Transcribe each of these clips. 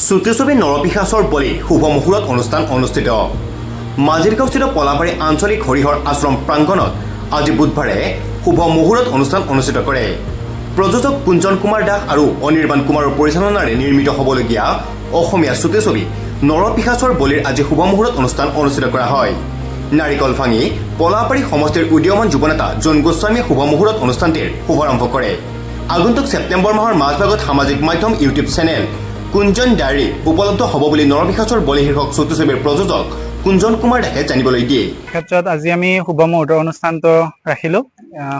শ্ৰুতিছবি নৰপিশাচৰ বলি শুভ মুহূৰ্ত অনুষ্ঠান অনুষ্ঠিত মাজিৰগাঁওস্থিত পলাবাৰী আঞ্চলিক হৰিহৰ আশ্ৰম প্ৰাংগণত আজি বুধবাৰে শুভ মুহূৰ্ত অনুষ্ঠান অনুষ্ঠিত কৰে প্ৰযোজক কুঞ্জন কুমাৰ দাস আৰু অনিৰ্বাণ কুমাৰৰ পৰিচালনাৰে নিৰ্মিত হ'বলগীয়া অসমীয়া শ্ৰুতিছবি নৰপিশাচৰ বলিৰ আজি শুভ মুহূৰ্ত অনুষ্ঠান অনুষ্ঠিত কৰা হয় নাৰিকল ভাঙি পলাবাৰী সমষ্টিৰ উদীয়মান যুৱনেতা জোন গোস্বামীয়ে শুভ মুহূৰ্ত অনুষ্ঠানটিৰ শুভাৰম্ভ কৰে আগন্তুক ছেপ্টেম্বৰ মাহৰ মাজভাগত সামাজিক মাধ্যম ইউটিউব চেনেল কুঞ্জন ডায়েৰী উপলব্ধ হ'ব বুলি নৰপিশাচৰ বলি শীৰ্ষক শ্ৰুতিছবিৰ প্ৰযোজক কুঞ্জন কুমাৰ দাসে জানিবলৈ দিয়ে ক্ষেত্ৰত আজি আমি শুভ মুহূৰ্তৰ অনুষ্ঠানটো ৰাখিলোঁ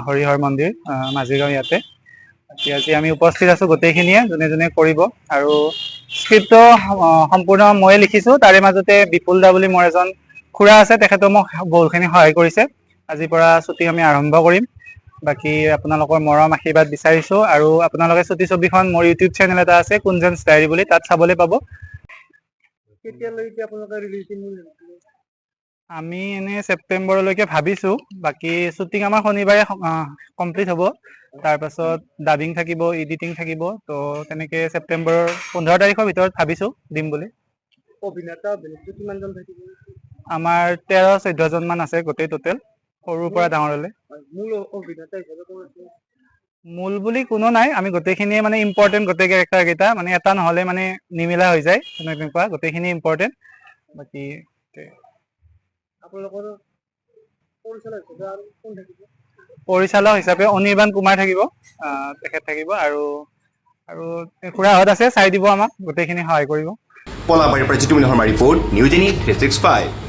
হৰিহৰ মন্দিৰ মাজিগাঁও ইয়াতে আজি আমি উপস্থিত আছোঁ গোটেইখিনিয়ে যোনে যোনে কৰিব আৰু স্ক্ৰিপ্টটো সম্পূৰ্ণ ময়ে লিখিছোঁ তাৰে মাজতে বিপুল দা বুলি মোৰ এজন খুৰা আছে তেখেতেও মোক বহুতখিনি সহায় কৰিছে আজিৰ পৰা শ্বুটিং আমি আৰম্ভ কৰিম বাকী আপোনালোকৰ মৰম আশীৰ্বাদ বিচাৰিছোঁ আৰু আপোনালোকে শ্ৰুতিছবিখন মোৰ ইউটিউব চেনেল এটা আছে কুঞ্জনছ ডায়েৰী বুলি তাত চাবলৈ পাব আমি এনেই ছেপ্টেম্বৰলৈকে ভাবিছোঁ বাকী শ্বুটিং আমাৰ শনিবাৰে কমপ্লিট হ'ব তাৰপাছত ডাবিং থাকিব এডিটিং থাকিব তো তেনেকৈ ছেপ্টেম্বৰৰ 15 তাৰিখৰ ভিতৰত ভাবিছোঁ দিম বুলি অভিনেতা কিমানজন থাকিব আমাৰ 13-14 জনমান আছে গোটেই টোটেল সৰুৰ পৰা ডাঙৰলৈ মূল অভিনেতা হিচাপে কোন আছে মূল বুলি কোনো নাই আমি গোটেইখিনিয়ে মানে ইম্পৰ্টেণ্ট গোটেই কেৰেক্টাৰ কেইটা মানে এটা নহ'লে মানে নিমিলা হৈ যায় তেনেকুৱা গোটেইখিনি ইম্পৰ্টেণ্ট বাকী আপোনালোকৰ পৰিচালক হিচাপে আৰু কোন থাকিব পৰিচালক হিচাপে অনিৰ্বাণ কুমাৰ থাকিব তেখেত থাকিব আৰু খুৰাহঁত আছে চাই দিব আমাক গোটেইখিনি সহায় কৰিব পলাবাৰীৰ পৰা Jitumoni Sharma report news any 365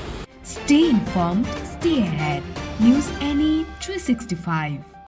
Stay informed, stay ahead. News Any 365.